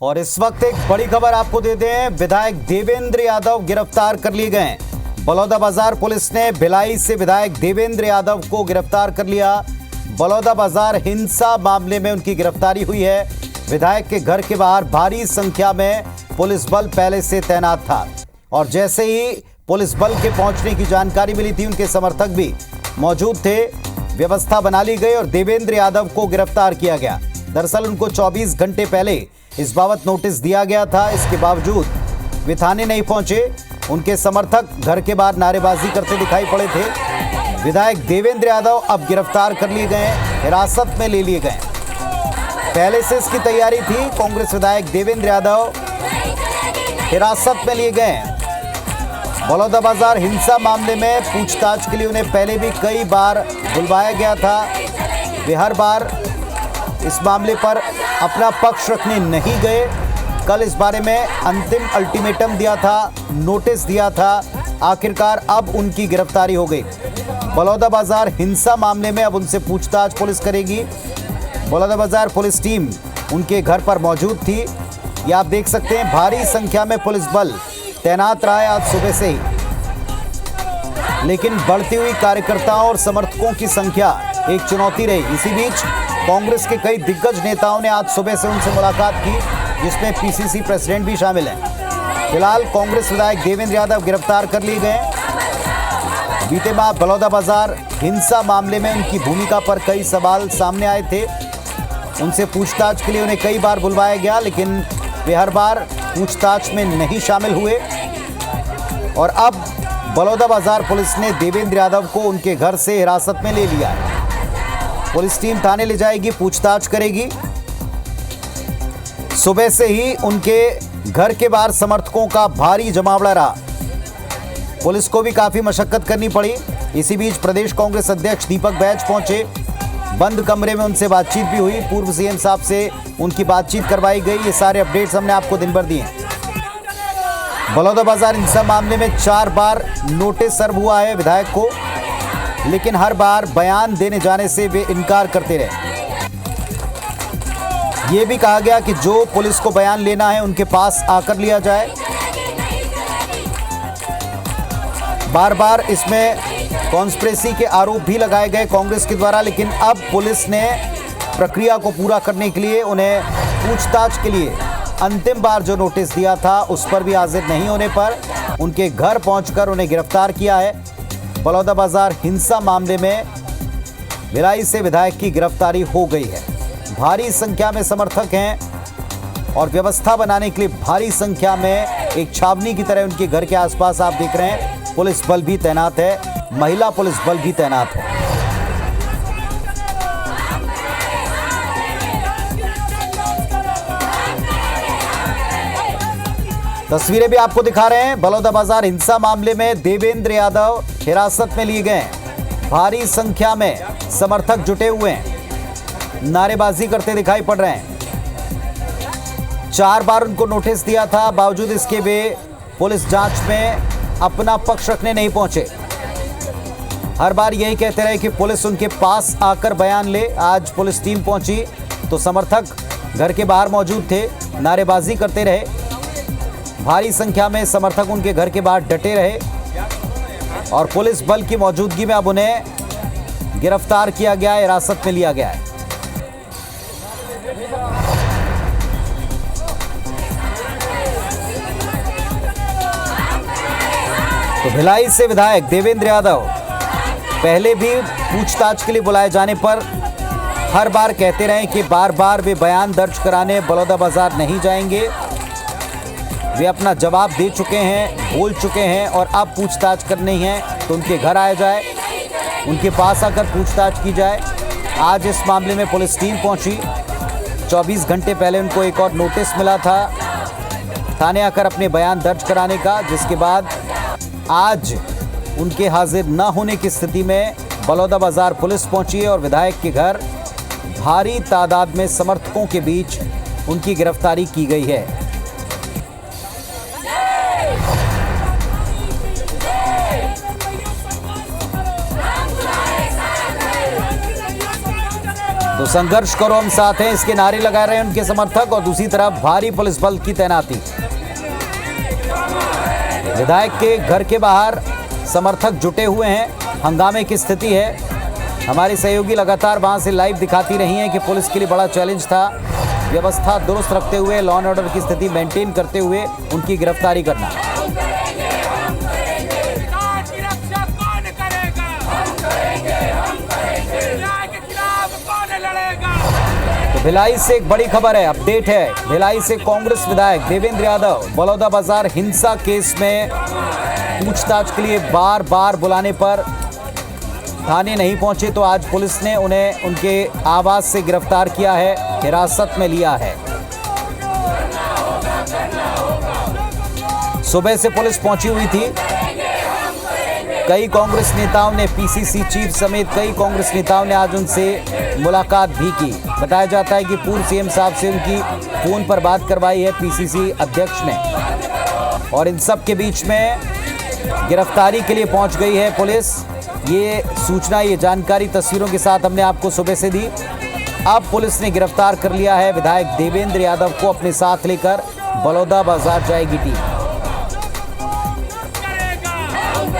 और इस वक्त एक बड़ी खबर आपको देते हैं। विधायक देवेंद्र यादव गिरफ्तार कर लिए गए। बलौदाबाजार पुलिस ने भिलाई से विधायक देवेंद्र यादव को गिरफ्तार कर लिया। बलौदाबाजार हिंसा मामले में उनकी गिरफ्तारी हुई है। विधायक के घर के बाहर भारी संख्या में पुलिस बल पहले से तैनात था और जैसे ही पुलिस बल के पहुंचने की जानकारी मिली थी, उनके समर्थक भी मौजूद थे। व्यवस्था बना ली गई और देवेंद्र यादव को गिरफ्तार किया गया। दरअसल उनको 24 घंटे पहले इस बाबत नोटिस दिया गया था। इसके बावजूद वे थाने नहीं पहुंचे। उनके समर्थक घर के बाहर नारेबाजी करते दिखाई पड़े थे। विधायक देवेंद्र यादव अब गिरफ्तार कर लिए गए, हिरासत में ले लिए गए। पहले से इसकी तैयारी थी। कांग्रेस विधायक देवेंद्र यादव हिरासत में लिए गए। बलौदाबाजार हिंसा मामले में पूछताछ के लिए उन्हें पहले भी कई बार बुलवाया गया था। वे हर बार इस मामले पर अपना पक्ष रखने नहीं गए। कल इस बारे में अंतिम अल्टीमेटम दिया था, नोटिस दिया था। आखिरकार अब उनकी गिरफ्तारी हो गई। बलौदाबाजार हिंसा मामले में अब उनसे पूछताछ पुलिस करेगी। बलौदाबाजार पुलिस टीम उनके घर पर मौजूद थी। ये आप देख सकते हैं, भारी संख्या में पुलिस बल तैनात रहा है आज सुबह से ही। लेकिन बढ़ती हुई कार्यकर्ताओं और समर्थकों की संख्या एक चुनौती रही। इसी बीच कांग्रेस के कई दिग्गज नेताओं ने आज सुबह से उनसे मुलाकात की, जिसमें पीसीसी प्रेसिडेंट भी शामिल हैं। फिलहाल कांग्रेस विधायक देवेंद्र यादव गिरफ्तार कर लिए गए। बीते माह बलौदाबाजार हिंसा मामले में उनकी भूमिका पर कई सवाल सामने आए थे। उनसे पूछताछ के लिए उन्हें कई बार बुलवाया गया, लेकिन वे हर बार पूछताछ में नहीं शामिल हुए। और अब बलौदाबाजार पुलिस ने देवेंद्र यादव को उनके घर से हिरासत में ले लिया। पुलिस टीम थाने ले जाएगी, पूछताछ करेगी। सुबह से ही उनके घर के बाहर समर्थकों का भारी जमावड़ा रहा। पुलिस को भी काफी मशक्कत करनी पड़ी। इसी बीच प्रदेश कांग्रेस अध्यक्ष दीपक बैज पहुंचे। बंद कमरे में उनसे बातचीत भी हुई। पूर्व सीएम साहब से उनकी बातचीत करवाई गई। ये सारे अपडेट्स हमने आपको दिन भर दिए। बलौदाबाजार हिंसा मामले में 4 बार नोटिस सर्व हुआ है विधायक को, लेकिन हर बार बयान देने जाने से वे इनकार करते रहे। ये भी कहा गया कि जो पुलिस को बयान लेना है उनके पास आकर लिया जाए। बार बार इसमें कॉन्स्पिरेसी के आरोप भी लगाए गए कांग्रेस के द्वारा, लेकिन अब पुलिस ने प्रक्रिया को पूरा करने के लिए उन्हें पूछताछ के लिए अंतिम बार जो नोटिस दिया था उस पर भी हाजिर नहीं होने पर उनके घर पहुंचकर उन्हें गिरफ्तार किया है। बलौदाबाजार हिंसा मामले में भिलाई से विधायक की गिरफ्तारी हो गई है। भारी संख्या में समर्थक हैं और व्यवस्था बनाने के लिए भारी संख्या में एक छावनी की तरह उनके घर के आसपास आप देख रहे हैं पुलिस बल भी तैनात है, महिला पुलिस बल भी तैनात है। तस्वीरें भी आपको दिखा रहे हैं। बलौदाबाजार हिंसा मामले में देवेंद्र यादव हिरासत में लिए गए। भारी संख्या में समर्थक जुटे हुए हैं, नारेबाजी करते दिखाई पड़ रहे हैं। 4 बार उनको नोटिस दिया था, बावजूद इसके वे पुलिस जांच में अपना पक्ष रखने नहीं पहुंचे। हर बार यही कहते रहे कि पुलिस उनके पास आकर बयान ले। आज पुलिस टीम पहुंची तो समर्थक घर के बाहर मौजूद थे, नारेबाजी करते रहे। भारी संख्या में समर्थक उनके घर के बाहर डटे रहे और पुलिस बल की मौजूदगी में अब उन्हें गिरफ्तार किया गया है, हिरासत में लिया गया है। तो भिलाई से विधायक देवेंद्र यादव पहले भी पूछताछ के लिए बुलाए जाने पर हर बार कहते रहे कि बार बार वे बयान दर्ज कराने बलौदाबाजार नहीं जाएंगे। वे अपना जवाब दे चुके हैं, बोल चुके हैं और अब पूछताछ करनी है तो उनके घर आया जाए, उनके पास आकर पूछताछ की जाए। आज इस मामले में पुलिस टीम पहुंची। 24 घंटे पहले उनको एक और नोटिस मिला था थाने आकर अपने बयान दर्ज कराने का, जिसके बाद आज उनके हाजिर न होने की स्थिति में बलौदाबाजार पुलिस पहुंची है और विधायक के घर भारी तादाद में समर्थकों के बीच उनकी गिरफ्तारी की गई है। तो संघर्ष करो हम साथ हैं, इसके नारे लगा रहे हैं उनके समर्थक। और दूसरी तरफ भारी पुलिस बल की तैनाती। विधायक के घर के बाहर समर्थक जुटे हुए हैं, हंगामे की स्थिति है। हमारी सहयोगी लगातार वहां से लाइव दिखाती रही हैं कि पुलिस के लिए बड़ा चैलेंज था व्यवस्था दुरुस्त रखते हुए, लॉ एंड ऑर्डर की स्थिति मेंटेन करते हुए उनकी गिरफ्तारी करना। तो भिलाई से एक बड़ी खबर है, अपडेट है। भिलाई से कांग्रेस विधायक देवेंद्र यादव बलौदाबाजार हिंसा केस में पूछताछ के लिए बार बार बुलाने पर थाने नहीं पहुंचे, तो आज पुलिस ने उन्हें उनके आवास से गिरफ्तार किया है, हिरासत में लिया है। सुबह से पुलिस पहुंची हुई थी। कई कांग्रेस नेताओं ने, पीसीसी चीफ समेत कई कांग्रेस नेताओं ने आज उनसे मुलाकात भी की। बताया जाता है कि पूर्व सीएम साहब से उनकी फोन पर बात करवाई है पीसीसी अध्यक्ष ने। और इन सब के बीच में गिरफ्तारी के लिए पहुंच गई है पुलिस। ये सूचना, ये जानकारी तस्वीरों के साथ हमने आपको सुबह से दी। अब पुलिस ने गिरफ्तार कर लिया है विधायक देवेंद्र यादव को। अपने साथ लेकर बलौदाबाजार जाएगी टीम।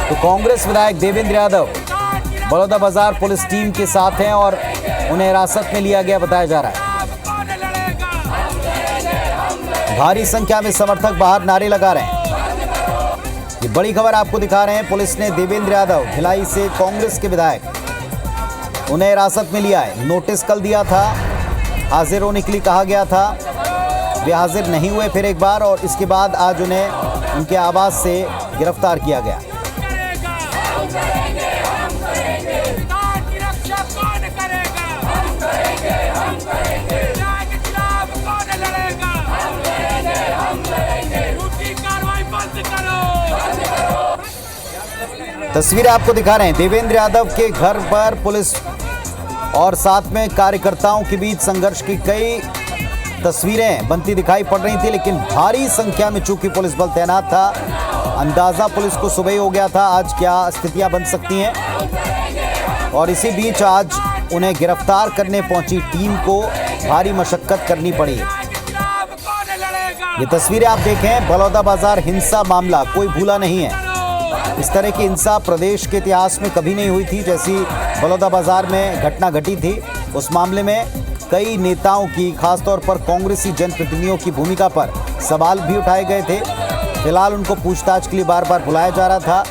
तो कांग्रेस विधायक देवेंद्र यादव बलौदाबाजार पुलिस टीम के साथ हैं और उन्हें हिरासत में लिया गया बताया जा रहा है। भारी संख्या में समर्थक बाहर नारे लगा रहे हैं। ये बड़ी खबर आपको दिखा रहे हैं। पुलिस ने देवेंद्र यादव, भिलाई से कांग्रेस के विधायक, उन्हें हिरासत में लिया है। नोटिस कल दिया था, हाजिर होने के लिए कहा गया था, वे हाजिर नहीं हुए फिर एक बार, और इसके बाद आज उन्हें उनके आवास से गिरफ्तार किया गया। तस्वीरें आपको दिखा रहे हैं। देवेंद्र यादव के घर पर पुलिस और साथ में कार्यकर्ताओं के बीच संघर्ष की कई तस्वीरें बनती दिखाई पड़ रही थी, लेकिन भारी संख्या में चूंकि पुलिस बल तैनात था, अंदाजा पुलिस को सुबह ही हो गया था आज क्या स्थितियां बन सकती हैं। और इसी बीच आज उन्हें गिरफ्तार करने पहुंची टीम को भारी मशक्कत करनी पड़ी। ये तस्वीरें आप देखें, बलौदाबाजार हिंसा मामला कोई भूला नहीं है। इस तरह की हिंसा प्रदेश के इतिहास में कभी नहीं हुई थी जैसी बलौदाबाजार में घटना घटी थी। उस मामले में कई नेताओं की, खासतौर पर कांग्रेसी जनप्रतिनिधियों की भूमिका पर सवाल भी उठाए गए थे। फिलहाल उनको पूछताछ के लिए बार बार बुलाया जा रहा था।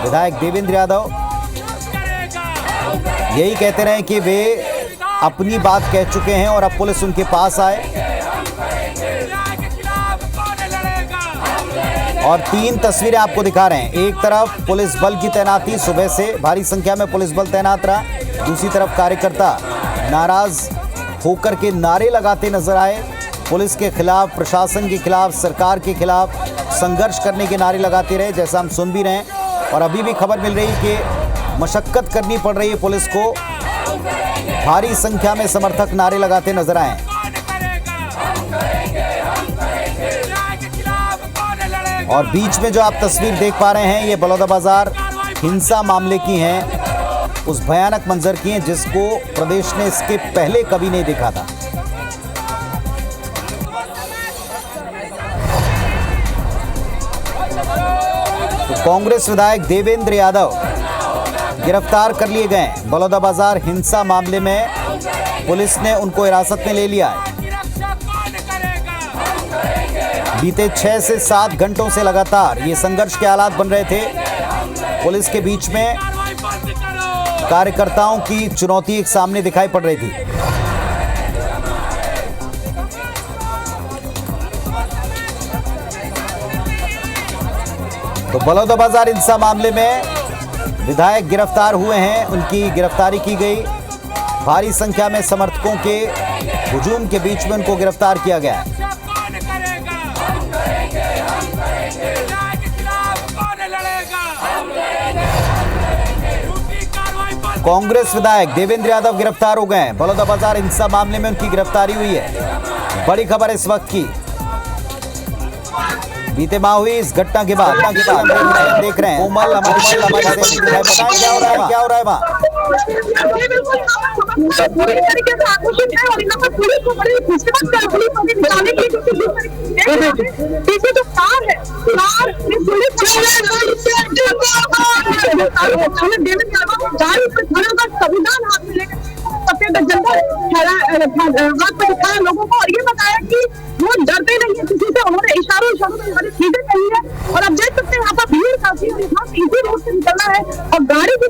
विधायक देवेंद्र यादव यही कहते रहे कि वे अपनी बात कह चुके हैं और अब पुलिस उनके पास आए। और तीन तस्वीरें आपको दिखा रहे हैं। एक तरफ पुलिस बल की तैनाती, सुबह से भारी संख्या में पुलिस बल तैनात रहा। दूसरी तरफ कार्यकर्ता नाराज होकर के नारे लगाते नजर आए। पुलिस के खिलाफ, प्रशासन के खिलाफ, सरकार के खिलाफ संघर्ष करने के नारे लगाते रहे, जैसा हम सुन भी रहे हैं। और अभी भी खबर मिल रही है कि मशक्कत करनी पड़ रही है पुलिस को। भारी संख्या में समर्थक नारे लगाते नजर आए। और बीच में जो आप तस्वीर देख पा रहे हैं, ये बलौदाबाजार हिंसा मामले की हैं, उस भयानक मंजर की हैं जिसको प्रदेश ने इसके पहले कभी नहीं देखा था। तो कांग्रेस विधायक देवेंद्र यादव गिरफ्तार कर लिए गए। बलौदाबाजार हिंसा मामले में पुलिस ने उनको हिरासत में ले लिया है। बीते 6 से 7 घंटों से लगातार ये संघर्ष के हालात बन रहे थे। पुलिस के बीच में कार्यकर्ताओं की चुनौती एक सामने दिखाई पड़ रही थी। तो बलौदाबाजार हिंसा मामले में विधायक गिरफ्तार हुए हैं, उनकी गिरफ्तारी की गई। भारी संख्या में समर्थकों के हुजूम के बीच में उनको गिरफ्तार किया गया है। कांग्रेस विधायक देवेंद्र यादव गिरफ्तार हो गए हैं। बलौदाबाजार हिंसा मामले में उनकी गिरफ्तारी हुई है। बड़ी खबर इस वक्त की। बीते माह हुई इस घटना के बाद देख रहे हैं कोमल हमारे बताएं क्या हो रहा है वहाँ। पूरी तरीके से आक्रोशित है और यहाँ पर पुलिस को बड़ी मुसीबत कर रही है निकालने की पीछे जो कार है कार पुलिस संविधान हाथ में लेकर सफेद झंडा हाथ में दिखाया लोगों को और ये बताया कि वो डरते नहीं है किसी से। उन्होंने इशारों में हमारी चीजें कही है और अब देख सकते हैं यहाँ पर भीड़ काफी है, यहाँ से इसी रोड से निकलना है और गाड़ी भी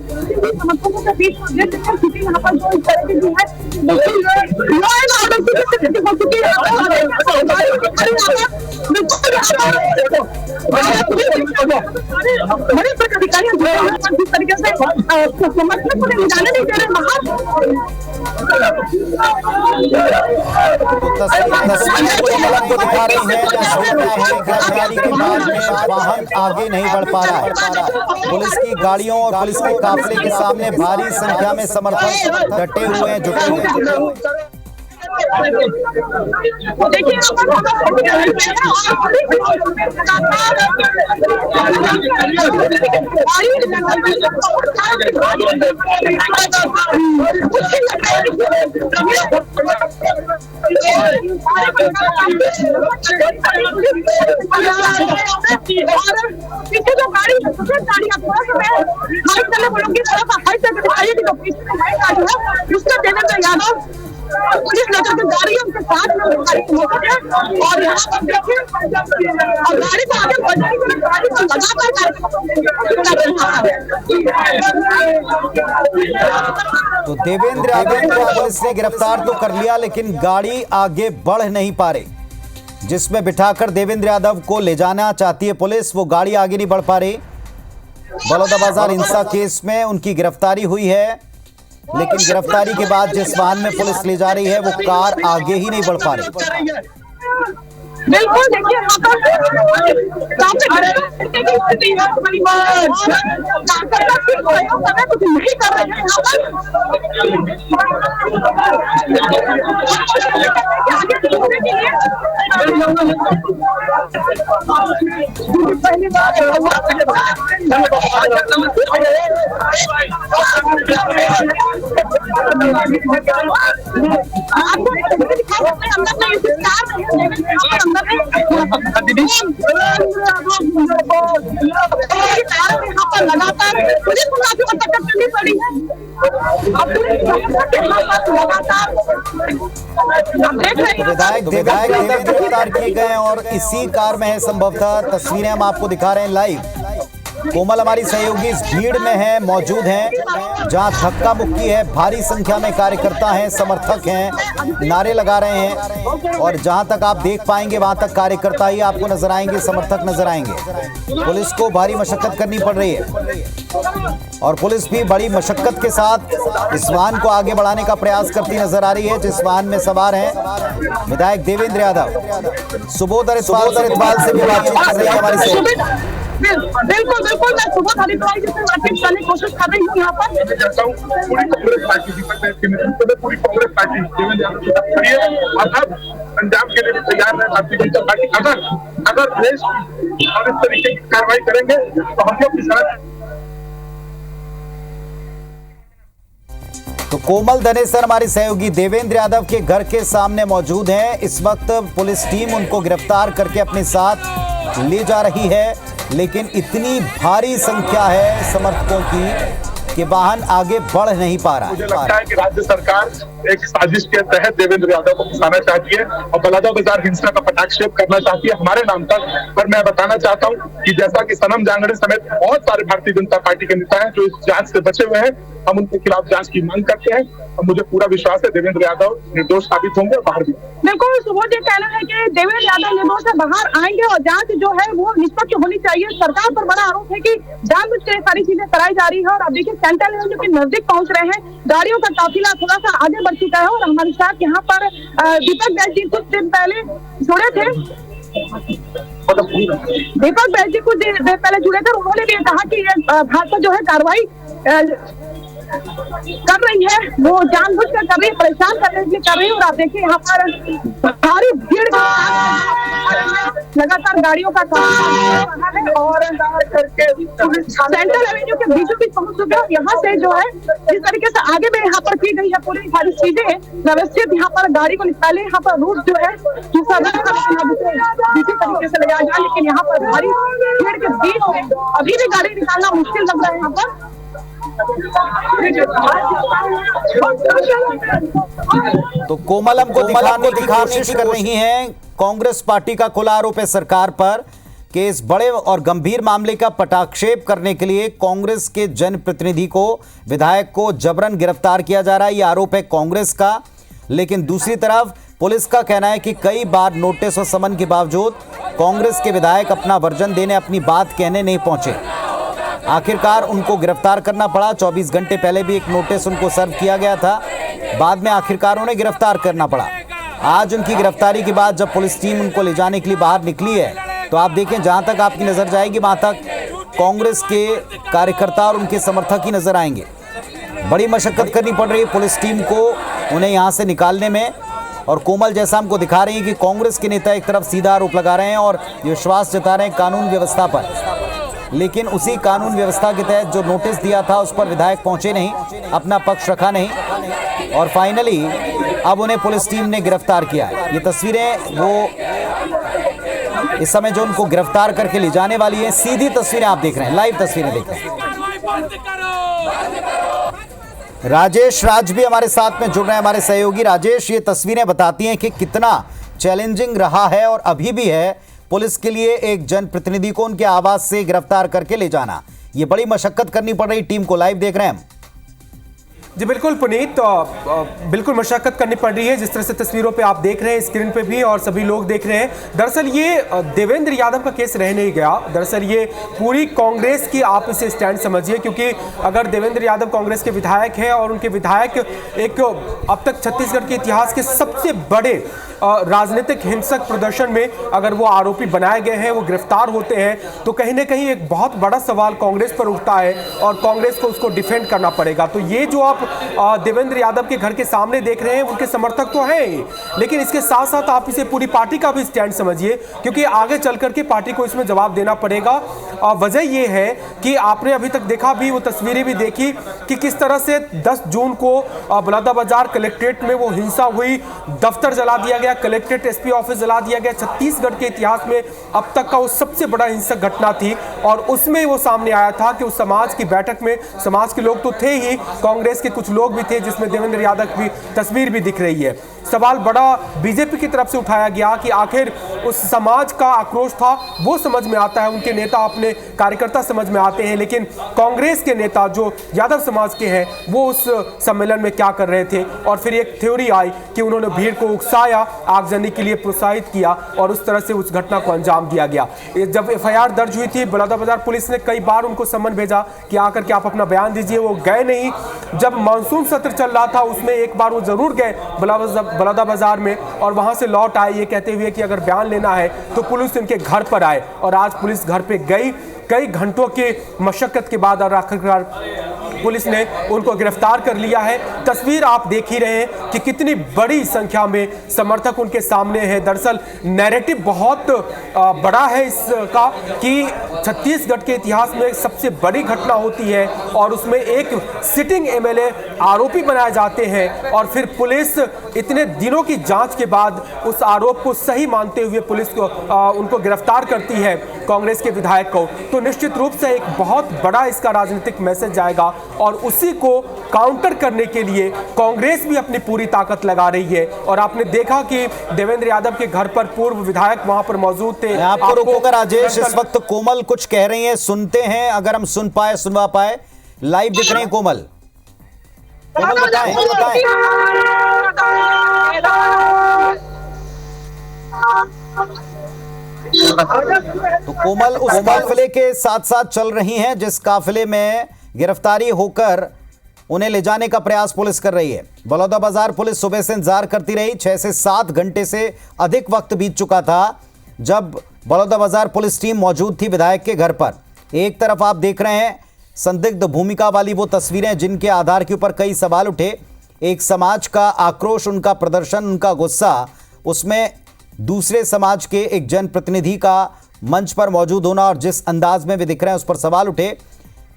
समर्थकों के बीच में देख सकते हैं क्योंकि यहाँ पर जो इस तरह की जो है लॉ एंड ऑर्डर की स्थिति हो चुकी है। बड़े अधिकारी जिस तरीके से समर्थक को जाने नहीं दे रहे को दिखा रही है गिरफ्तारी के बाद में वाहन आगे नहीं बढ़ पा रहा है। पुलिस की गाड़ियों और पुलिस के काफिले के सामने भारी संख्या में समर्थक डटे हुए हैं, जुटे हुए हैं। देखिए पीछे जो गाड़ी उसका देवेंद्र यादव पुलिस नजर में गाड़ी उनके साथ में और यहाँ पर देखिए और गाड़ी को आगे बढ़ाने के लिए गाड़ी को लगातार। तो देवेंद्र यादव को पुलिस ने गिरफ्तार तो कर लिया लेकिन गाड़ी आगे बढ़ नहीं पा रही। जिसमें बिठाकर देवेंद्र यादव को ले जाना चाहती है पुलिस, वो गाड़ी आगे नहीं बढ़ पा रही। बलौदाबाजार हिंसा केस में उनकी गिरफ्तारी हुई है लेकिन गिरफ्तारी के बाद जिस वाहन में पुलिस ले जा रही है वो कार आगे ही नहीं बढ़ पा रही। बिल्कुल देखिए कुछ नहीं कर रहे पहली बार लगातार पुलिस को काफी मशक्कत करनी पड़ी है। विधायक गिरफ्तार किए गए और इसी कार में है संभवतः। तस्वीरें हम आपको दिखा रहे हैं लाइव। कोमल हमारी सहयोगी इस भीड़ में है, मौजूद हैं जहां धक्का मुक्की है, भारी संख्या में कार्यकर्ता हैं, समर्थक हैं, नारे लगा रहे हैं और जहां तक आप देख पाएंगे वहां तक कार्यकर्ता ही आपको नजर आएंगे, समर्थक नजर आएंगे। पुलिस को भारी मशक्कत करनी पड़ रही है और पुलिस भी बड़ी मशक्कत के साथ इस वाहन को आगे बढ़ाने का प्रयास करती नजर आ रही है जिस वाहन में सवार हैं विधायक देवेंद्र यादव। सुबोध इकबाल से भी बातचीत कर रही है हमारी सहयोगी। बिल्कुल बिल्कुल मैं सुबह हरिद्वार से बातचीत करने की कोशिश कर रही हूँ यहाँ पर। पूरी कांग्रेस पार्टी पूरी कांग्रेस पार्टी देवेंद्र यादव की तरफ खड़ी है और अब पंजाब के लिए तैयार है भारतीय जनता पार्टी। अगर देश और इस तरीके की कार्रवाई करेंगे तो हम लोग किसान। तो कोमल धनेसर हमारी सहयोगी देवेंद्र यादव के घर के सामने मौजूद हैं। इस वक्त पुलिस टीम उनको गिरफ्तार करके अपने साथ ले जा रही है लेकिन इतनी भारी संख्या है समर्थकों की कि वाहन आगे बढ़ नहीं पा रहा है। मुझे लगता है कि राज्य सरकार एक साजिश के तहत देवेंद्र यादव को फंसाना चाहती है और बलौदाबाजार हिंसा का पटाक्षेप करना चाहती है हमारे नाम तक। पर मैं बताना चाहता हूं कि जैसा कि सनम जांगड़े समेत बहुत सारे भारतीय जनता पार्टी के नेता हैं जो इस जांच से बचे हुए हैं, हम उनके खिलाफ जांच की मांग करते हैं और मुझे पूरा विश्वास है देवेंद्र यादव निर्दोष साबित होंगे और बाहर भी। बिल्कुल सुबोध, ये कहना है कि देवेंद्र यादव निर्दोष से बाहर आएंगे और जांच जो है वो निष्पक्ष होनी चाहिए। सरकार पर बड़ा आरोप है कि जानबूझ के सारी चीजें कराई जा रही है और अब देखिए सेंट्रल जो कि नजदीक पहुंच रहे हैं, गाड़ियों का काफिला थोड़ा सा आगे बढ़ चुका है और हमारे साथ यहाँ पर दीपक बैस जी कुछ दिन पहले जुड़े थे। दीपक बैस जी कुछ देर पहले जुड़े थे, उन्होंने भी कहा कि भाजपा जो है कार्रवाई कर रही है, वो जानबूझ कर रही है, परेशान करने के लिए कर रही है और आप देखिए यहाँ पर भारी भीड़ लगातार गाड़ियों का काम रहा है और सेंट्रल एवेन्यू के बीचों बीच पहुंच चुके हैं। यहाँ से जो है जिस तरीके से आगे में यहाँ पर की गई है पूरी सारी चीजें व्यवस्थित, यहाँ पर गाड़ी को निकाले, यहाँ पर रूट जो है दूसरा दूसरी तरीके से लगाया जाए, लेकिन यहाँ पर भारी भीड़ के बीच में अभी भी गाड़ी निकालना मुश्किल लग रहा है। यहाँ पर तो कोमल हमको दिखाने की कोशिश कर रही हैं। कांग्रेस पार्टी का खुला आरोप है सरकार पर कि इस बड़े और गंभीर मामले का पटाक्षेप करने के लिए कांग्रेस के जनप्रतिनिधि को, विधायक को जबरन गिरफ्तार किया जा रहा है। यह आरोप है कांग्रेस का। लेकिन दूसरी तरफ पुलिस का कहना है कि कई बार नोटिस और समन के बावजूद कांग्रेस के विधायक अपना वर्जन देने, अपनी बात कहने नहीं पहुंचे। आखिरकार उनको गिरफ्तार करना पड़ा। 24 घंटे पहले भी एक नोटिस उनको सर्व किया गया था, बाद में आखिरकार उन्हें गिरफ्तार करना पड़ा। आज उनकी गिरफ्तारी के बाद जब पुलिस टीम उनको ले जाने के लिए बाहर निकली है, तो आप देखें जहां तक आपकी नजर जाएगी वहां तक कांग्रेस के कार्यकर्ता और उनके समर्थक ही नजर आएंगे। बड़ी मशक्कत करनी पड़ रही है पुलिस टीम को उन्हें यहां से निकालने में। और कोमल जैसा हमको दिखा रही है कि कांग्रेस के नेता एक तरफ सीधा आरोप लगा रहे हैं और विश्वास जता रहे हैं कानून व्यवस्था पर, लेकिन उसी कानून व्यवस्था के तहत जो नोटिस दिया था उस पर विधायक पहुंचे नहीं, अपना पक्ष रखा नहीं और फाइनली अब उन्हें पुलिस टीम ने गिरफ्तार किया है। ये तस्वीरें वो इस समय जो उनको गिरफ्तार करके ले जाने वाली है, सीधी तस्वीरें आप देख रहे हैं, लाइव तस्वीरें देख रहे हैं। राजेश राज भी हमारे साथ में जुड़ रहे हैं, हमारे सहयोगी। राजेश, ये तस्वीरें बताती हैं कि कितना चैलेंजिंग रहा है और अभी भी है पुलिस के लिए एक जनप्रतिनिधि को उनके आवास से गिरफ्तार करके ले जाना। ये बड़ी मशक्कत करनी पड़ रही टीम को। लाइव देख रहे हैं हम। जी बिल्कुल पुनीत, बिल्कुल मशक्कत करनी पड़ रही है। जिस तरह से तस्वीरों पे आप देख रहे हैं, स्क्रीन पे भी और सभी लोग देख रहे हैं, दरअसल ये देवेंद्र यादव का केस रह नहीं गया। दरअसल ये पूरी कांग्रेस की आप इसे स्टैंड समझिए, क्योंकि अगर देवेंद्र यादव कांग्रेस के विधायक हैं और उनके विधायक एक अब तक छत्तीसगढ़ के इतिहास के सबसे बड़े राजनीतिक हिंसक प्रदर्शन में अगर वो आरोपी बनाए गए हैं, वो गिरफ्तार होते हैं, तो कहीं ना कहीं एक बहुत बड़ा सवाल कांग्रेस पर उठता है और कांग्रेस को उसको डिफेंड करना पड़ेगा। तो ये जो आप देवेंद्र यादव के घर के सामने देख रहे हैं, उनके समर्थक तो हैं ही, लेकिन इसके साथ साथ आप इसे पूरी पार्टी का भी स्टैंड समझिए, क्योंकि आगे चल करके पार्टी को इसमें जवाब देना पड़ेगा। वजह यह है कि आपने अभी तक देखा भी, वो तस्वीरें भी देखी कि किस तरह से 10 जून को बलौदाबाजार कलेक्ट्रेट में वो हिंसा हुई, दफ्तर जला दिया गया, कलेक्ट्रेट एसपी ऑफिस जला दिया गया। छत्तीसगढ़ के इतिहास में अब तक का वो सबसे बड़ा हिंसक घटना थी और उसमें वो सामने आया था कि उस समाज की बैठक में समाज के लोग तो थे ही, कांग्रेस के कुछ लोग भी थे, जिसमें देवेंद्र यादव की तस्वीर भी दिख रही है। सवाल बड़ा बीजेपी की तरफ से उठाया गया कि आखिर उस समाज का आक्रोश था, वो समझ में आता है, उनके नेता अपने कार्यकर्ता समझ में आते हैं, लेकिन कांग्रेस के नेता जो यादव समाज के हैं वो उस सम्मेलन में क्या कर रहे थे। और फिर एक थ्योरी आई कि उन्होंने भीड़ को उकसाया, आगजनी के लिए प्रोत्साहित किया और उस तरह से उस घटना को अंजाम दिया गया। जब एफआईआर दर्ज हुई थी, बलौदाबाजार पुलिस ने कई बार उनको सम्मन भेजा कि आकर के आप अपना बयान दीजिए, वो गए नहीं। जब मानसून सत्र चल रहा था उसमें एक बार वो जरूर गए बलौदाबाजार में और वहां से लौट आए ये कहते हुए कि अगर बयान लेना है तो पुलिस उनके घर पर आए, और आज पुलिस घर पे गई। कई घंटों की मशक्कत के बाद और आखिरकार पुलिस ने उनको गिरफ्तार कर लिया है। तस्वीर आप देख ही रहे हैं कि कितनी बड़ी संख्या में समर्थक उनके सामने हैं। दरअसल नैरेटिव बहुत बड़ा है इसका कि छत्तीसगढ़ के इतिहास में सबसे बड़ी घटना होती है और उसमें एक सिटिंग एमएलए आरोपी बनाए जाते हैं और फिर पुलिस इतने दिनों की जांच के बाद उस आरोप को सही मानते हुए पुलिस को उनको गिरफ्तार करती है, कांग्रेस के विधायक को। तो निश्चित रूप से एक बहुत बड़ा इसका राजनीतिक मैसेज जाएगा और उसी को काउंटर करने के लिए कांग्रेस भी अपनी पूरी ताकत लगा रही है। और आपने देखा कि देवेंद्र यादव के घर पर पूर्व विधायक वहां पर मौजूद थे। आपको रोकूंगा राजेश, इस वक्त कोमल कुछ कह रही हैं, सुनते हैं, अगर हम सुन पाए सुनवा पाए। लाइव दिख रहे हैं कोमल, कोमल बताएं। तो कोमल उस काफिले के साथ साथ चल रही हैं जिस काफिले में गिरफ्तारी होकर उन्हें ले जाने का प्रयास पुलिस कर रही है। बलौदाबाजार पुलिस सुबह से इंतजार करती रही, 6 से 7 घंटे से अधिक वक्त बीत चुका था जब बलौदाबाजार पुलिस टीम मौजूद थी विधायक के घर पर। एक तरफ आप देख रहे हैं संदिग्ध भूमिका वाली वो तस्वीरें जिनके आधार के ऊपर कई सवाल उठे। एक समाज का आक्रोश, उनका प्रदर्शन, उनका गुस्सा, उसमें दूसरे समाज के एक जनप्रतिनिधि का मंच पर मौजूद होना और जिस अंदाज में वे दिख रहे हैं उस पर सवाल उठे,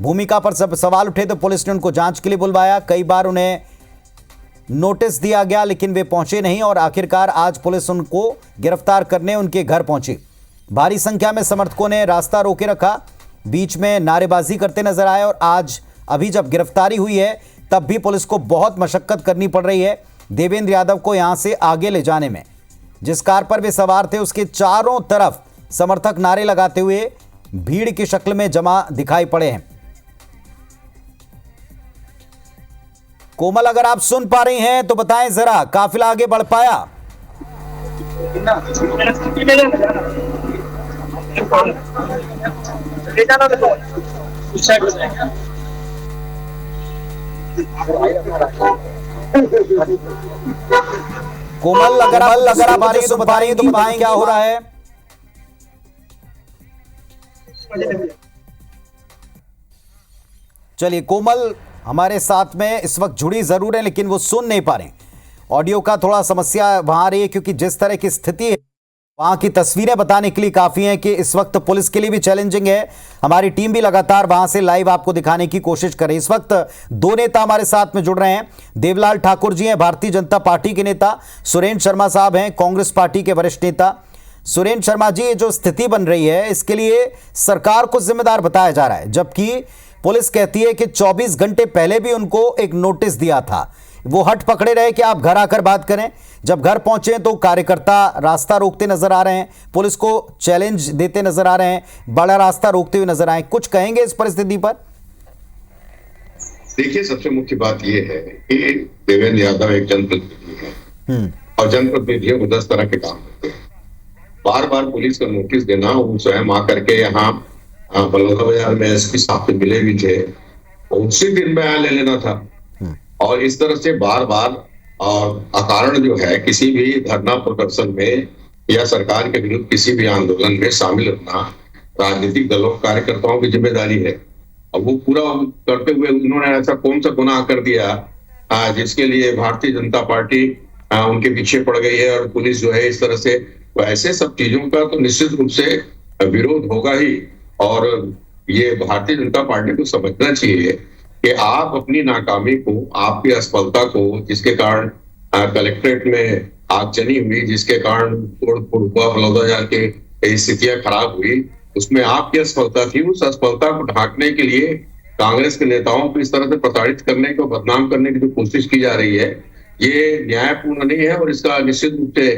भूमिका पर सब सवाल उठे, तो पुलिस ने उनको जांच के लिए बुलवाया। कई बार उन्हें नोटिस दिया गया लेकिन वे पहुंचे नहीं और आखिरकार आज पुलिस उनको गिरफ्तार करने उनके घर पहुंची। भारी संख्या में समर्थकों ने रास्ता रोके रखा, बीच में नारेबाजी करते नजर आए और आज अभी जब गिरफ्तारी हुई है तब भी पुलिस को बहुत मशक्कत करनी पड़ रही है देवेंद्र यादव को यहां से आगे ले जाने में। जिस कार पर वे सवार थे उसके चारों तरफ समर्थक नारे लगाते हुए भीड़ की शक्ल में जमा दिखाई पड़े हैं। कोमल, अगर आप सुन पा रही हैं तो बताएं जरा, काफिला आगे बढ़ पाया? कोमल, अगर आप आ रही हैं तो बता रही हैं तो बताएं क्या हो रहा है? चलिए, कोमल हमारे साथ में इस वक्त जुड़ी जरूर है लेकिन वो सुन नहीं पा रहे। ऑडियो का थोड़ा समस्या वहां आ रही है क्योंकि जिस तरह की स्थिति है वहां की तस्वीरें बताने के लिए काफी हैं कि इस वक्त पुलिस के लिए भी चैलेंजिंग है। हमारी टीम भी लगातार वहां से लाइव आपको दिखाने की कोशिश कर रही है। इस वक्त दो नेता हमारे साथ में जुड़ रहे हैं। देवलाल ठाकुर जी हैं भारतीय जनता पार्टी के नेता, सुरेंद्र शर्मा साहब हैं कांग्रेस पार्टी के वरिष्ठ नेता। सुरेंद्र शर्मा जी, जो स्थिति बन रही है इसके लिए सरकार को जिम्मेदार बताया जा रहा है, जबकि पुलिस कहती है कि 24 घंटे पहले भी उनको एक नोटिस दिया था। वो हट पकड़े रहे कि आप घर आकर बात करें। जब घर पहुंचे तो कार्यकर्ता रास्ता रोकते नजर आ रहे हैं, पुलिस को चैलेंज देते नजर आ रहे हैं, बड़ा रास्ता रोकते हुए नजर आए। कुछ कहेंगे इस परिस्थिति पर? देखिए, सबसे मुख्य बात यह है कि देवेंद्र यादव एक जनप्रतिनिधि है और जनप्रतिनिधियों को 10 तरह के काम होते हैं। बार बार पुलिस का नोटिस देना, वो स्वयं आकर के यहाँ बलौदाबाजार में एसपी साहब से मिले भी थे, उसी दिन बयान ले लेना था और इस तरह से बार बार और अकारण जो है किसी भी धरना प्रदर्शन में या सरकार के विरुद्ध किसी भी आंदोलन में शामिल होना राजनीतिक दलों कार्यकर्ताओं की जिम्मेदारी है। अब वो पूरा करते हुए उन्होंने ऐसा कौन सा गुनाह कर दिया जिसके लिए भारतीय जनता पार्टी उनके पीछे पड़ गई है और पुलिस जो है इस तरह से, तो ऐसे सब चीजों का तो निश्चित रूप से विरोध होगा ही। और ये भारतीय जनता पार्टी को समझना चाहिए कि आप अपनी नाकामी को, आपकी असफलता को, जिसके कारण कलेक्ट्रेट में आगजनी हुई, जिसके कारण तोड़फोड़ हुआ, बलौदाबाजार के स्थितियां खराब हुई, उसमें आपकी असफलता थी। उस असफलता को ढांकने के लिए कांग्रेस के नेताओं को इस तरह से प्रताड़ित करने को, बदनाम करने की जो कोशिश की जा रही है, ये न्यायपूर्ण नहीं है और इसका निश्चित रूप से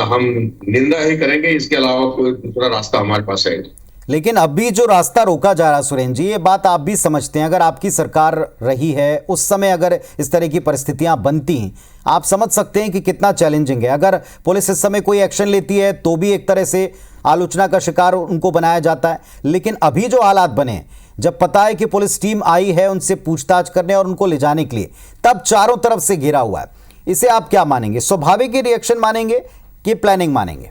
हम निंदा ही करेंगे। इसके अलावा कोई दूसरा रास्ता हमारे पास है। लेकिन अभी जो रास्ता रोका जा रहा है सुरेंद्र जी, ये बात आप भी समझते हैं, अगर आपकी सरकार रही है उस समय अगर इस तरह की परिस्थितियां बनती हैं, आप समझ सकते हैं कि कितना चैलेंजिंग है। अगर पुलिस इस समय कोई एक्शन लेती है तो भी एक तरह से आलोचना का शिकार उनको बनाया जाता है, लेकिन अभी जो हालात बने, जब पता है कि पुलिस टीम आई है उनसे पूछताछ करने और उनको ले जाने के लिए, तब चारों तरफ से घिरा हुआ है, इसे आप क्या मानेंगे? स्वाभाविक रिएक्शन मानेंगे कि प्लानिंग मानेंगे?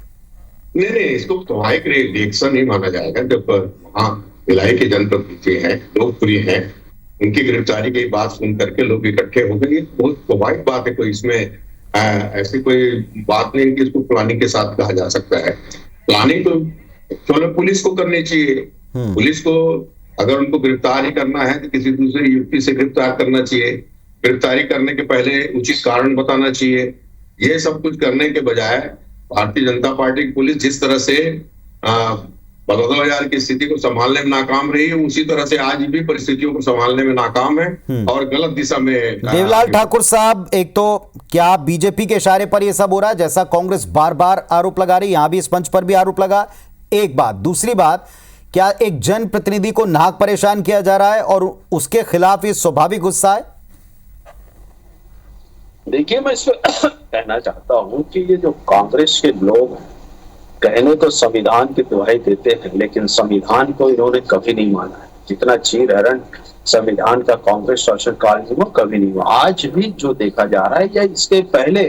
नहीं, इसको स्वाभाविक रिएक्शन ही माना जाएगा। जब वहाँ भिलाई के जनप्रतिनिधि हैं, लोकप्रिय हैं, उनकी गिरफ्तारी की बात सुन करके लोग इकट्ठे हो गए, बहुत स्वाभाविक बात है। कोई इसमें ऐसी कोई बात नहीं कि इसको प्लानिंग के साथ कहा जा सकता है। प्लानिंग तो चलो पुलिस को करनी चाहिए। पुलिस को अगर उनको गिरफ्तार ही करना है तो किसी दूसरे युक्ति से गिरफ्तार करना चाहिए। गिरफ्तारी करने के पहले उचित कारण बताना चाहिए। ये सब कुछ करने के बजाय भारतीय जनता पार्टी की पुलिस जिस तरह से बलौदाबाजार की स्थिति को संभालने में नाकाम रही है, उसी तरह से आज भी परिस्थितियों को संभालने में नाकाम है और गलत दिशा में। देवलाल ठाकुर साहब, एक तो क्या बीजेपी के इशारे पर यह सब हो रहा है, जैसा कांग्रेस बार बार आरोप लगा रही, यहां भी इस मंच पर भी आरोप लगा, एक बात। दूसरी बात, क्या एक जनप्रतिनिधि को नाहक परेशान किया जा रहा है और उसके खिलाफ ये स्वाभाविक गुस्सा है? देखिए, मैं इसमें कहना चाहता हूं कि ये जो कांग्रेस के लोग हैं, कहने तो संविधान की दुहाई देते हैं, लेकिन संविधान को इन्होंने कभी नहीं माना है। जितना चीर हरण संविधान का कांग्रेस शासनकाल में कभी नहीं हुआ। आज भी जो देखा जा रहा है, या इसके पहले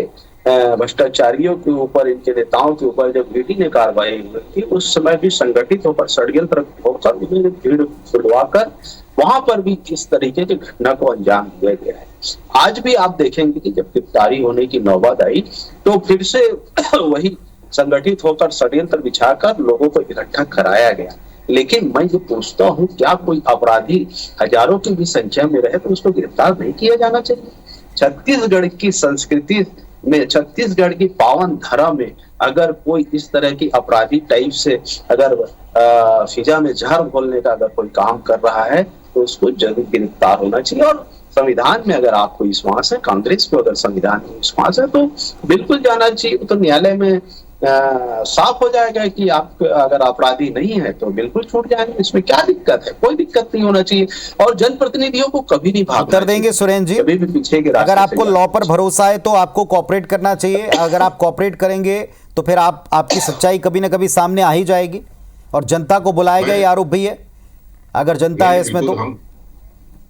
भ्रष्टाचारियों के ऊपर, इनके नेताओं के ऊपर जब ईडी ने कार्रवाई हुई थी, उस समय भी संगठित होकर, षड्यंत्र होकर, उन्होंने भीड़ छुड़वाकर वहां पर भी इस तरीके की घटना को अंजाम दिया गया है। आज भी आप देखेंगे कि जब गिरफ्तारी होने की नौबत आई तो फिर से वही संगठित होकर षड्यंत्र बिछाकर लोगों को इकट्ठा कराया गया। लेकिन मैं ये पूछता हूँ, क्या कोई अपराधी हजारों की भी संख्या में रहे तो उसको गिरफ्तार नहीं किया जाना चाहिए? छत्तीसगढ़ की संस्कृति में, छत्तीसगढ़ की पावन धरा में अगर कोई इस तरह की अपराधी टाइप से अगर फिजा में जहर घोलने का अगर कोई काम कर रहा है तो उसको जरूर गिरफ्तार होना चाहिए। और संविधान में अगर आपको विश्वास है, कांग्रेस को अगर संविधान में विश्वास है तो बिल्कुल जाना चाहिए। तो न्यायालय में साफ हो जाएगा कि आप अगर अपराधी नहीं है तो बिल्कुल छूट जाएंगे। इसमें क्या दिक्कत है? कोई दिक्कत नहीं होना चाहिए। और जनप्रतिनिधियों को कभी नहीं भागना उत्तर देंगे सुरेंद्र जी। कभी भी पीछे के रास्ते अगर आपको से लॉ पर भरोसा है तो आपको कोऑपरेट करना चाहिए। अगर आप कोऑपरेट करेंगे तो फिर आपकी सच्चाई कभी ना कभी सामने आ ही जाएगी और जनता को बुलाएगा। ये आरोप भी है, अगर जनता है इसमें तो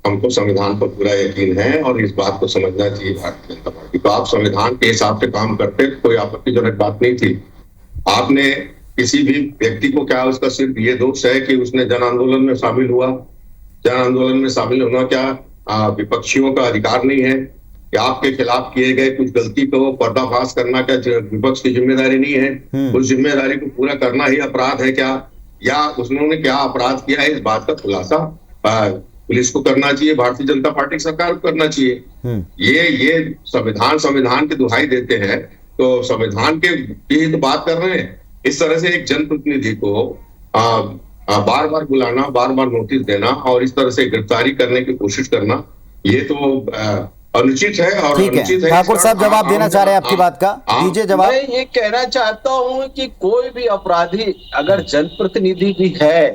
हमको संविधान पर पूरा यकीन है और इस बात को समझना चाहिए भारतीय जनता पार्टी को। आप संविधान के हिसाब से काम करते, कोई आपत्तिजनक बात नहीं थी। आपने किसी भी व्यक्ति को, क्या उसका सिर्फ ये दोष है कि उसने जन आंदोलन में शामिल हुआ? जन आंदोलन में शामिल होना क्या विपक्षियों का अधिकार नहीं है? कि आपके खिलाफ किए गए कुछ गलती को पर्दाफाश करना क्या विपक्ष की जिम्मेदारी नहीं है? उस जिम्मेदारी को पूरा करना ही अपराध है क्या? या उन्होंने क्या अपराध किया है, इस बात का खुलासा पुलिस को करना चाहिए, भारतीय जनता पार्टी सरकार को करना चाहिए। ये संविधान की दुहाई देते हैं तो संविधान की तो बात कर रहे हैं। इस तरह से एक जनप्रतिनिधि को बार बार बुलाना, बार बार नोटिस देना और इस तरह से गिरफ्तारी करने की कोशिश करना, ये तो अनुचित है। और ठीक है, ठाकुर साहब जवाब देना चाह रहे हैं आपकी बात का, दीजिए जवाब। मैं ये कहना चाहता हूँ कि कोई भी अपराधी अगर जनप्रतिनिधि भी है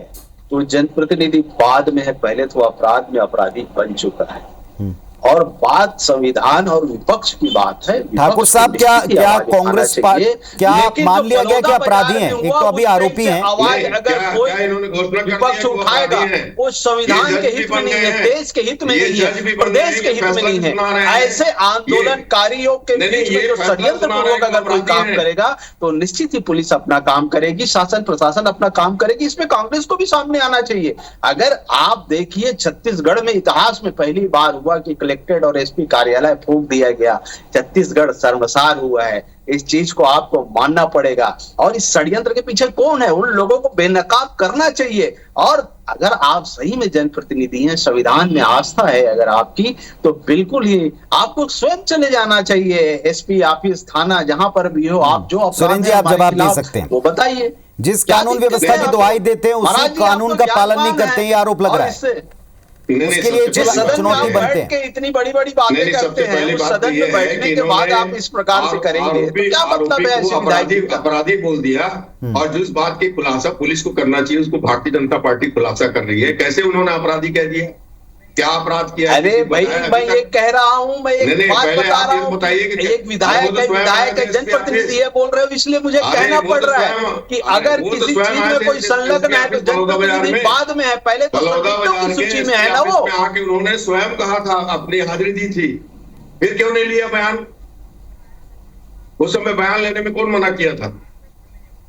तो जनप्रतिनिधि बाद में है, पहले तो अपराध में अपराधी बन चुका है। और बात संविधान और विपक्ष की बात है। ठाकुर साहब, क्या कांग्रेस पार्टी, क्या मान लिया गया कि अपराधी हैं? एक तो अभी आरोपी हैं। आवाज अगर कोई विपक्ष उठाएगा वो संविधान के हित में नहीं है, देश के हित में नहीं है, प्रदेश के हित में नहीं है। ऐसे आंदोलनकारियों के बीच में जो षड्यंत्र पूर्वक अगर कोई काम करेगा तो निश्चित ही पुलिस अपना काम करेगी, शासन प्रशासन अपना काम करेगी। इसमें कांग्रेस को भी सामने आना चाहिए। अगर आप देखिए, छत्तीसगढ़ में इतिहास में पहली बार हुआ कि कलेक्टेड और एसपी कार्यालय फूंक दिया गया। छत्तीसगढ़ शर्मसार हुआ है, इस चीज को आपको मानना पड़ेगा। और इस षड्यंत्र के पीछे कौन है, उन लोगों को बेनकाब करना चाहिए। और अगर आप सही में जनप्रतिनिधि हैं, संविधान में आस्था है अगर आपकी, तो बिल्कुल ही आपको स्वयं चले जाना चाहिए एसपी ऑफिस, थाना, जहां पर भी हो। आप जो सुरेंद्र जी, आप जवाब दे सकते हैं, वो बताइए। जिस कानून व्यवस्था की दुहाई देते हैं उसी कानून का पालन नहीं करते, ये आरोप लग रहा है। इसके लिए चुनौती बनते हैं। इतनी बड़ी बड़ी बातें करते हैं, उस सदन में बैठने के बाद आप इस प्रकार से करेंगे तो क्या मतलब है? ऐसे विधायक अपराधी बोल दिया और जिस बात की खुलासा पुलिस को करना चाहिए उसको भारतीय जनता पार्टी खुलासा कर रही है। कैसे उन्होंने अपराधी कह दिया? क्या अपराध किया? अरे भाई, मैं ये कह रहा हूँ, मैं एक बात बता रहा हूँ। एक विधायक है, जनप्रतिनिधि है, बोल रहे हो, इसलिए मुझे कहना पड़ रहा है कि अगर किसी चीज में कोई संलग्न है तो जनप्रतिनिधि बाद में है, पहले तो संदिग्धों की सूची में है ना वो। आके उन्होंने स्वयं कहा था, अपनी हाजिरी दी थी, फिर क्यों नहीं लिया बयान? उस समय बयान लेने में कौन मना किया था?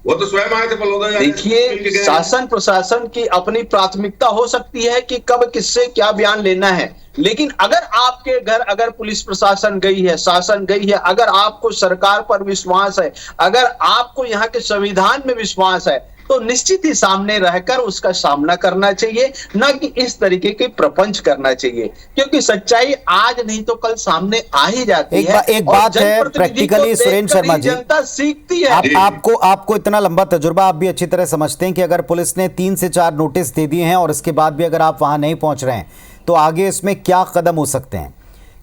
वो तो स्वयं आए थे बलौदा। देखिए, शासन प्रशासन की अपनी प्राथमिकता हो सकती है कि कब किससे क्या बयान लेना है, लेकिन अगर आपके घर अगर पुलिस प्रशासन गई है, शासन गई है, अगर आपको सरकार पर विश्वास है, अगर आपको यहाँ के संविधान में विश्वास है, तो निश्चित ही सामने रहकर उसका सामना करना चाहिए, ना कि इस तरीके के प्रपंच करना चाहिए। क्योंकि सच्चाई आज नहीं तो कल सामने आ ही जाती है। एक बात है प्रैक्टिकली सुरेंद्र शर्मा जी, जनता सीखती है। आपको इतना लंबा तजुर्बा, आप भी अच्छी तरह समझते हैं कि अगर पुलिस ने 3 से 4 नोटिस दे दिए हैं और इसके बाद भी अगर आप वहां नहीं पहुंच रहे हैं तो आगे इसमें क्या कदम हो सकते हैं?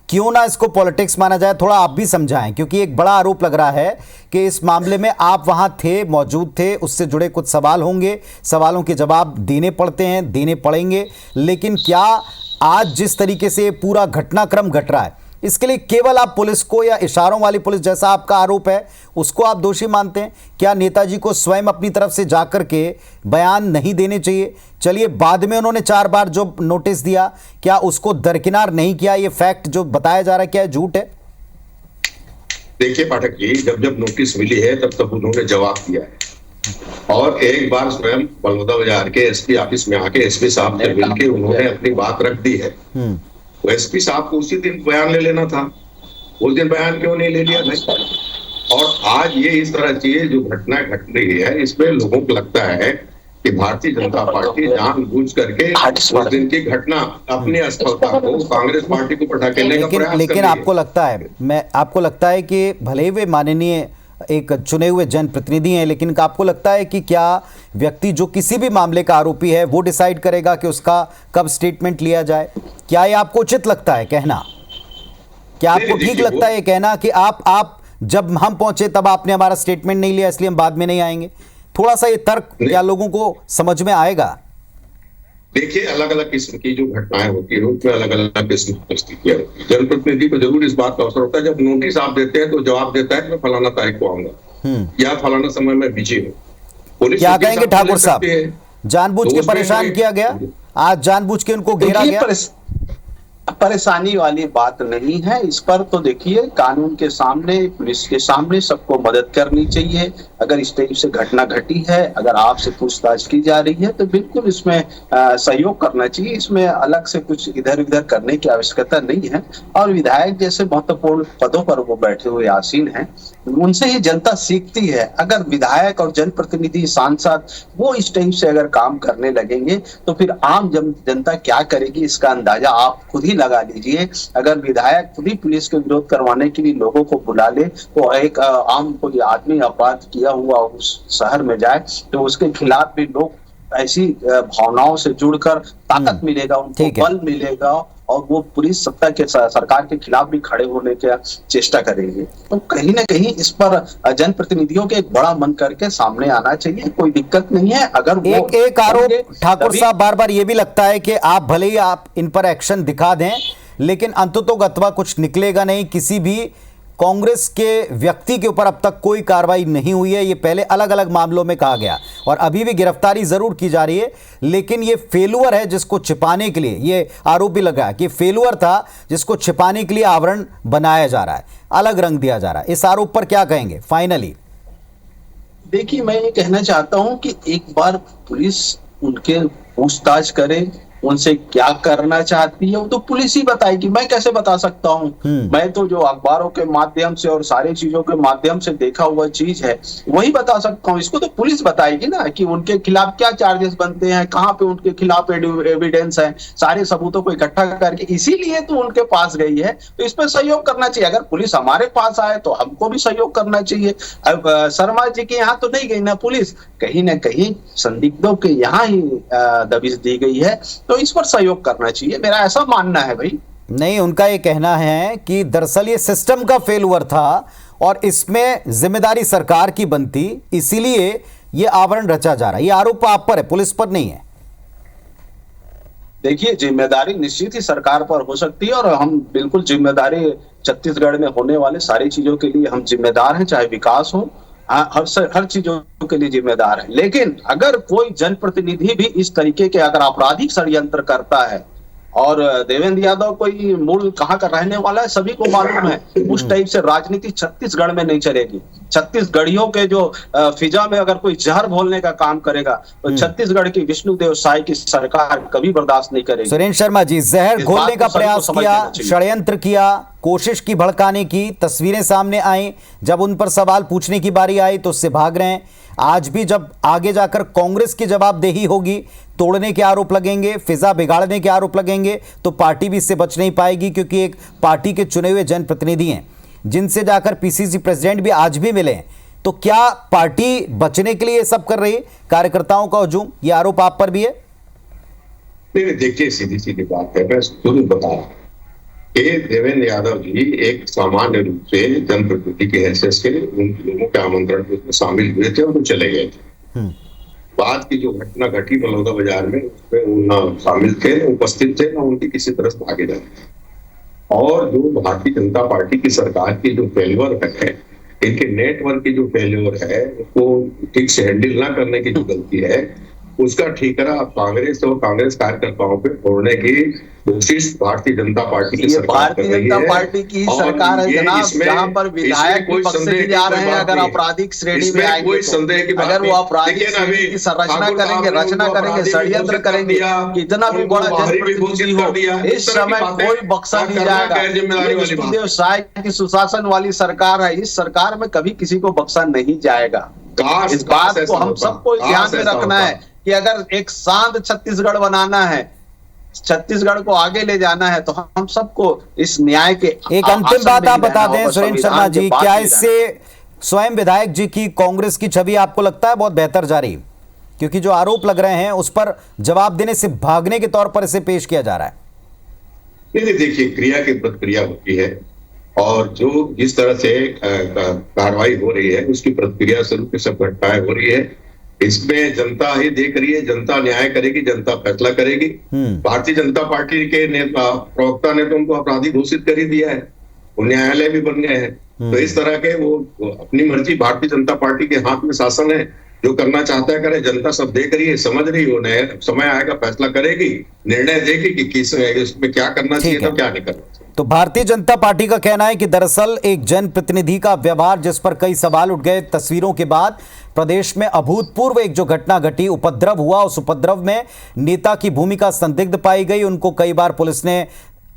क्यों ना इसको पॉलिटिक्स माना जाए, थोड़ा आप भी समझाएं, क्योंकि एक बड़ा आरोप लग रहा है कि इस मामले में आप वहां थे, मौजूद थे, उससे जुड़े कुछ सवाल होंगे, सवालों के जवाब देने पड़ते हैं, देने पड़ेंगे। लेकिन क्या आज जिस तरीके से पूरा घटनाक्रम घट रहा है, इसके लिए केवल आप पुलिस को, या इशारों वाली पुलिस जैसा आपका आरोप है, उसको आप दोषी मानते हैं? क्या नेताजी को स्वयं अपनी तरफ से जाकर के बयान नहीं देने चाहिए? चलिए, बाद में उन्होंने 4 बार जो नोटिस दिया, क्या उसको दरकिनार नहीं किया? ये फैक्ट जो बताया जा रहा है, क्या है झूठ है? देखिए पाठक जी, जब नोटिस मिली है तब उन्होंने जवाब दिया है। और एक बार स्वयं बलौदा बाजार के एसपी ऑफिस में आके एसपी साहब से मिलकर उन्होंने अपनी बात रख दी है। एसपी साहब को उसी दिन बयान ले लेना था, उस दिन बयान क्यों नहीं ले लिया भाई? और आज ये इस तरह की जो घटना घट रही है, इसमें लोगों को लगता है कि भारतीय जनता पार्टी जानबूझ करके उस दिन की घटना, अपनी असफलता को कांग्रेस पार्टी को ढकेलने का प्रयास कर रही है। लेकिन आपको लगता है कि भले ही वे माननीय एक चुने हुए जनप्रतिनिधि हैं, लेकिन आपको लगता है कि क्या व्यक्ति जो किसी भी मामले का आरोपी है वो डिसाइड करेगा कि उसका कब स्टेटमेंट लिया जाए? क्या ये आपको उचित लगता है कहना? क्या आपको ठीक लगता है ये कहना कि आप जब हम पहुंचे तब आपने हमारा स्टेटमेंट नहीं लिया इसलिए हम बाद में नहीं आएंगे? थोड़ा सा ये तर्क क्या लोगों को समझ में आएगा? देखिए, अलग अलग किस्म की जो घटनाएं होती है उसमें अलग अलग किस्म की परिस्थितियां होती है। जनप्रतिनिधि को जरूर इस बात का अवसर होता है, जब नोटिस आप देते हैं तो जवाब देता है कि मैं फलाना तारीख को आऊंगा या फलाना समय में बिजी हूँ। पुलिस क्या कहेंगे ठाकुर साहब, जानबूझ के परेशान किया गया? आज जानबूझ के उनको घेरा गया? परेशानी वाली बात नहीं है। इस पर तो देखिए, कानून के सामने, पुलिस के सामने सबको मदद करनी चाहिए। अगर इस टाइप से घटना घटी है, अगर आपसे पूछताछ की जा रही है तो बिल्कुल इसमें सहयोग करना चाहिए। इसमें अलग से कुछ इधर उधर करने की आवश्यकता नहीं है। और विधायक जैसे महत्वपूर्ण पदों पर वो बैठे हुए आसीन हैं, उनसे ही जनता सीखती है। अगर विधायक और जनप्रतिनिधि, सांसद वो इस टाइप से अगर काम करने लगेंगे तो फिर आम जनता क्या करेगी, इसका अंदाजा आप खुद ही लगा लीजिए। अगर विधायक खुद ही पुलिस के विरोध करवाने के लिए लोगों को बुला ले तो एक आम कोई आदमी अपराध किया हुआ उस शहर में जाए तो उसके खिलाफ भी लोग ऐसी भावनाओं से जुड़कर ताकत मिलेगा, उनको बल मिलेगा और वो पुलिस सत्ता के, सरकार के खिलाफ भी खड़े होने की चेष्टा करेंगे। तो कहीं ना कहीं इस पर जनप्रतिनिधियों के एक बड़ा मन करके सामने आना चाहिए। कोई दिक्कत नहीं है। अगर वो एक आरोप ठाकुर साहब बार बार ये भी लगता है कि आप भले ही आप इन पर एक्शन दिखा दें लेकिन अंततोगत्वा कुछ निकलेगा नहीं। किसी भी कांग्रेस के व्यक्ति के ऊपर अब तक कोई कार्रवाई नहीं हुई है। ये पहले अलग अलग मामलों में कहा गया और अभी भी गिरफ्तारी जरूर की जा रही है, लेकिन ये फेलुअर है जिसको छिपाने के लिए, ये आरोप भी लगा कि फेलुअर था जिसको छिपाने के लिए आवरण बनाया जा रहा है, अलग रंग दिया जा रहा है। इस आरोप पर क्या कहेंगे फाइनली? देखिए, मैं ये कहना चाहता हूं कि एक बार पुलिस उनके पूछताछ करे, उनसे क्या करना चाहती है वो तो पुलिस ही बताएगी। मैं कैसे बता सकता हूँ? मैं तो जो अखबारों के माध्यम से और सारी चीजों के माध्यम से देखा हुआ चीज है वही बता सकता हूँ। इसको तो पुलिस बताएगी ना कि उनके खिलाफ क्या चार्जेस बनते हैं, कहाँ पे उनके खिलाफ एविडेंस है, सारे सबूतों को इकट्ठा करके इसीलिए तो उनके पास गई है। तो इस पर सहयोग करना चाहिए। अगर पुलिस हमारे पास आए तो हमको भी सहयोग करना चाहिए। अब शर्मा जी के यहाँ तो नहीं गई ना पुलिस, कहीं ना कहीं संदिग्धों के यहाँ ही दबिश दी गई है। तो इस पर सहयोग करना चाहिए, मेरा ऐसा मानना है भाई। नहीं, उनका ये कहना है कि दरअसल ये सिस्टम का फेलुअर था और इसमें जिम्मेदारी सरकार की बनती, इसीलिए ये आवरण रचा जा रहा है। ये आरोप आप पर है, पुलिस पर नहीं है। देखिए, जिम्मेदारी निश्चित ही सरकार पर हो सकती है और हम बिल्कुल जिम्मेदारी छत्तीसगढ़ में होने वाले सारी चीजों के लिए हम जिम्मेदार हैं, चाहे विकास हो, हर चीजों के लिए जिम्मेदार है। लेकिन अगर कोई जनप्रतिनिधि भी इस तरीके के अगर आपराधिक षड्यंत्र करता है, और देवेंद्र यादव कोई मूल कहाँ का रहने वाला है सभी को मालूम है, उस टाइप से राजनीति छत्तीसगढ़ में नहीं चलेगी। छत्तीसगढ़ियों के जो फिजा में अगर कोई जहर घोलने का काम करेगा तो छत्तीसगढ़ की विष्णुदेव साय की सरकार कभी बर्दाश्त नहीं करेगी। सुरेंद्र शर्मा जी, जहर घोलने का प्रयास किया, षड्यंत्र किया, कोशिश की भड़काने की, तस्वीरें सामने आई, जब उन पर सवाल पूछने की बारी आई तो उससे भाग रहे हैं। आज भी जब आगे जाकर कांग्रेस की जवाबदेही होगी, तोड़ने के आरोप लगेंगे, फिजा बिगाड़ने के आरोप लगेंगे, तो पार्टी भी इससे बच नहीं पाएगी, क्योंकि एक पार्टी के चुने हुए जनप्रतिनिधि हैं जिनसे जाकर पीसीसी प्रेसिडेंट भी आज भी मिले। तो क्या पार्टी बचने के लिए सब कर रही है? कार्यकर्ताओं का हुजूम, ये आरोप आप पर भी है? नहीं, देखिए, सीधी सीधी बात है, मैं शुरू बता रहा हूं कि देवेंद्र यादव जी एक सामान्य रूप से जनप्रतिनिधि के हैसियत से उन लोगों के आमंत्रण में शामिल हुए थे और वो चले गए थे। बाद की जो घटना घटी बलौदा बाजार में, उसमें वो न शामिल थे, न उपस्थित थे, न उनकी किसी तरह से भागीदारी थी। और जो भारतीय जनता पार्टी की सरकार की जो फेल्योर है, इनके नेटवर्क की जो फेल्योर है, उसको ठीक से हैंडल ना करने की जो गलती है, उसका ठीकरा अब कांग्रेस और कांग्रेस कार्यकर्ताओं पे फोड़ने की कोशिश भारतीय जनता पार्टी की ये सरकार भारतीय कर रही जनता है। पार्टी की ही और सरकार है ये जनाब, इसमें- जहां पर इसमें विधायक कोई भी पक्ष संदेह से की जा कोई रहे हैं, बात अगर नहीं है। आपराधिक श्रेणी में इसमें आएंगे कोई तो। संदेह की बात अगर वो नहीं। आपराधिक देखिए ना, श्रेणी अभी की संरचना ठाकुर साहब करेंगे, ने रचना उनको करेंगे, अपराधी षड्यंत्र घोषित कर करेंगे, दिया, कितना भी उनको बड़ा बाहरी भी घोषित जनप्रतिनिधि कर हो, दिया। इस तरह की समय बातें कोई बख्शा नहीं करना जाएगा। गैर जिम्मेदारी ये वाली बात है। व्यवसाय की सुशासन वाली सरकार है, इस सरकार में कभी किसी को बख्शा नहीं जाएगा। काश इस बात ऐसा को हम होता, सबको काश ध्यान में ऐसा रखना होता। है कि अगर एक शांत छत्तीसगढ़ बनाना है, छत्तीसगढ़ को आगे ले जाना है, तो हम सबको इस न्याय के एक अंतिम आसन बात में ही आप बता रहना दें होगा, सुरेंद्र संविधान शर्मा के जी, बाद क्या में ही इससे स्वयं विधायक जी की कांग्रेस की छवि आपको लगता है बहुत बेहतर जा रही? क्योंकि जो आरोप लग रहे हैं उस पर जवाब देने से भागने के तौर पर इसे पेश किया जा रहा है। नहीं, देखिए, क्रिया की प्रतिक्रिया होती है और जो जिस तरह से कार्रवाई हो रही है उसकी प्रतिक्रिया स्वरूप ये सब घटनाएं हो रही है। इसमें जनता ही देख रही है, जनता न्याय करेगी, जनता फैसला करेगी। भारतीय जनता पार्टी के प्रवक्ता ने तो उनको अपराधी घोषित कर ही दिया है, वो न्यायालय भी बन गए हैं। तो इस तरह के वो अपनी मर्जी, भारतीय जनता पार्टी के हाथ में शासन है, जो करना चाहता है करे। जनता सब देख रही है, समझ रही है, समय आएगा फैसला करेगी, निर्णय देगी कि किस इसमें क्या करना चाहिए तो क्या नहीं करना चाहिए। तो भारतीय जनता पार्टी का कहना है कि दरअसल एक जनप्रतिनिधि का व्यवहार जिस पर कई सवाल उठ गए तस्वीरों के बाद, प्रदेश में अभूतपूर्व एक जो घटना घटी, उपद्रव हुआ, उस उपद्रव में नेता की भूमिका संदिग्ध पाई गई। उनको कई बार पुलिस ने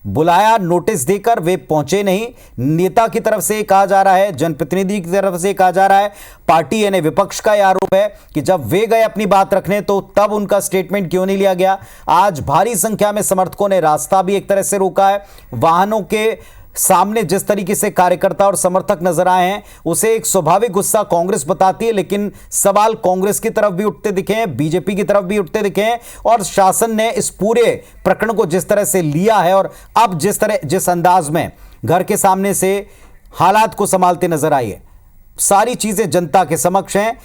बुलाया नोटिस देकर, वे पहुंचे नहीं। नेता की तरफ से कहा जा रहा है, जनप्रतिनिधि की तरफ से कहा जा रहा है, पार्टी यानी विपक्ष का यह आरोप है कि जब वे गए अपनी बात रखने तो तब उनका स्टेटमेंट क्यों नहीं लिया गया। आज भारी संख्या में समर्थकों ने रास्ता भी एक तरह से रोका है। वाहनों के सामने जिस तरीके से कार्यकर्ता और समर्थक नजर आए हैं उसे एक स्वाभाविक गुस्सा कांग्रेस बताती है, लेकिन सवाल कांग्रेस की तरफ भी उठते दिखे हैं, बीजेपी की तरफ भी उठते दिखे हैं। और शासन ने इस पूरे प्रकरण को जिस तरह से लिया है और अब जिस अंदाज में घर के सामने से हालात को संभालते नजर आई है, सारी चीजें जनता के समक्ष हैं।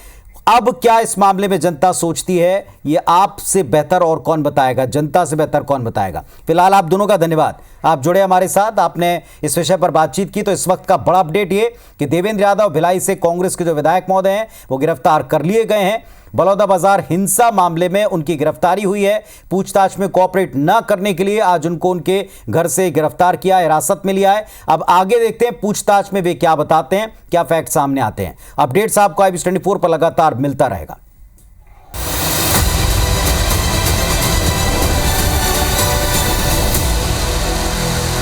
अब क्या इस मामले में जनता सोचती है, ये आपसे बेहतर और कौन बताएगा, जनता से बेहतर कौन बताएगा। फिलहाल आप दोनों का धन्यवाद, आप जुड़े हमारे साथ, आपने इस विषय पर बातचीत की। तो इस वक्त का बड़ा अपडेट ये कि देवेंद्र यादव भिलाई से कांग्रेस के जो विधायक महोदय हैं वो गिरफ्तार कर लिए गए हैं। बलौदाबाजार हिंसा मामले में उनकी गिरफ्तारी हुई है। पूछताछ में कोऑपरेट न करने के लिए आज उनको उनके घर से गिरफ्तार किया, हिरासत में लिया है। अब आगे देखते हैं पूछताछ में वे क्या बताते हैं, क्या फैक्ट सामने आते हैं। अपडेट्स आपको IBS 24 पर लगातार मिलता रहेगा।